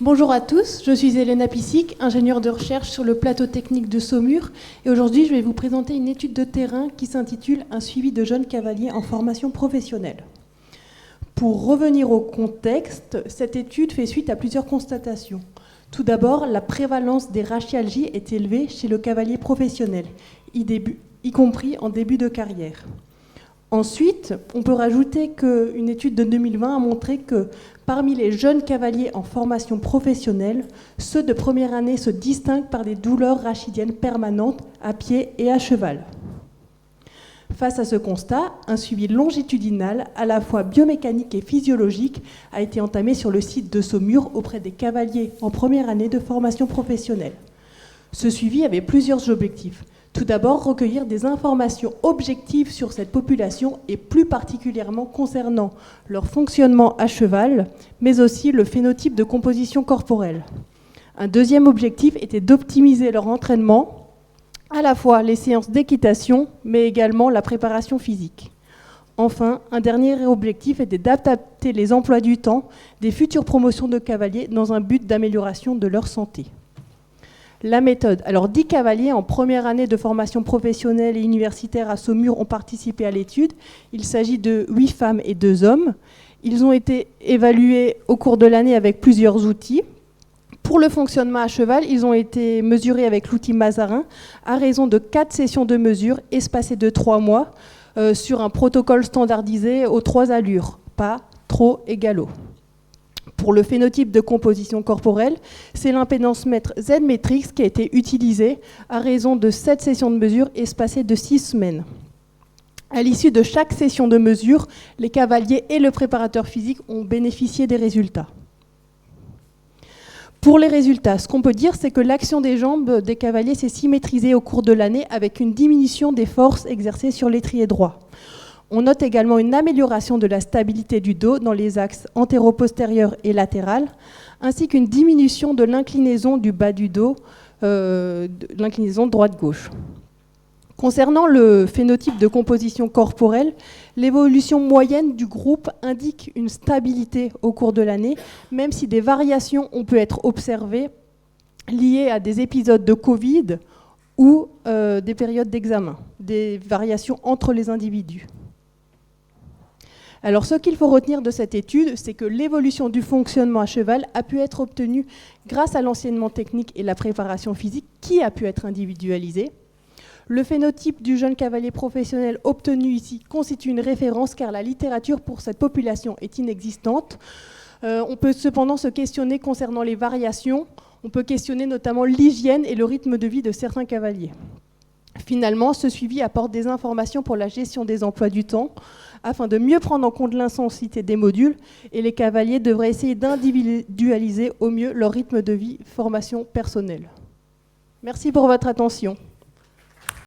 Bonjour à tous, je suis Elena Pissic, ingénieure de recherche sur le plateau technique de Saumur, et aujourd'hui je vais vous présenter une étude de terrain qui s'intitule « Un suivi de jeunes cavaliers en formation professionnelle ». Pour revenir au contexte, cette étude fait suite à plusieurs constatations. Tout d'abord, la prévalence des rachialgies est élevée chez le cavalier professionnel, y compris en début de carrière. Ensuite, on peut rajouter qu'une étude de 2020 a montré que parmi les jeunes cavaliers en formation professionnelle, ceux de première année se distinguent par des douleurs rachidiennes permanentes à pied et à cheval. Face à ce constat, un suivi longitudinal, à la fois biomécanique et physiologique, a été entamé sur le site de Saumur auprès des cavaliers en première année de formation professionnelle. Ce suivi avait plusieurs objectifs. Tout d'abord, recueillir des informations objectives sur cette population et plus particulièrement concernant leur fonctionnement à cheval, mais aussi le phénotype de composition corporelle. Un deuxième objectif était d'optimiser leur entraînement, à la fois les séances d'équitation, mais également la préparation physique. Enfin, un dernier objectif était d'adapter les emplois du temps des futures promotions de cavaliers dans un but d'amélioration de leur santé. La méthode. Alors, 10 cavaliers en première année de formation professionnelle et universitaire à Saumur ont participé à l'étude. Il s'agit de 8 femmes et 2 hommes. Ils ont été évalués au cours de l'année avec plusieurs outils. Pour le fonctionnement à cheval, ils ont été mesurés avec l'outil Mazarin à raison de 4 sessions de mesure espacées de 3 mois sur un protocole standardisé aux 3 allures, pas, trot et galop. Pour le phénotype de composition corporelle, c'est l'impédance-mètre Z-Matrix qui a été utilisé à raison de 7 sessions de mesure espacées de 6 semaines. À l'issue de chaque session de mesure, les cavaliers et le préparateur physique ont bénéficié des résultats. Pour les résultats, ce qu'on peut dire, c'est que l'action des jambes des cavaliers s'est symétrisée au cours de l'année avec une diminution des forces exercées sur l'étrier droit. On note également une amélioration de la stabilité du dos dans les axes antéro-postérieur et latéral, ainsi qu'une diminution de l'inclinaison du bas du dos, l'inclinaison droite-gauche. Concernant le phénotype de composition corporelle, l'évolution moyenne du groupe indique une stabilité au cours de l'année, même si des variations ont pu être observées liées à des épisodes de Covid ou des périodes d'examen, des variations entre les individus. Alors, ce qu'il faut retenir de cette étude, c'est que l'évolution du fonctionnement à cheval a pu être obtenue grâce à l'enseignement technique et la préparation physique qui a pu être individualisée. Le phénotype du jeune cavalier professionnel obtenu ici constitue une référence car la littérature pour cette population est inexistante. On peut cependant se questionner concernant les variations. On peut questionner notamment l'hygiène et le rythme de vie de certains cavaliers. Finalement, ce suivi apporte des informations pour la gestion des emplois du temps afin de mieux prendre en compte l'intensité des modules et les cavaliers devraient essayer d'individualiser au mieux leur rythme de vie, formation personnelle. Merci pour votre attention.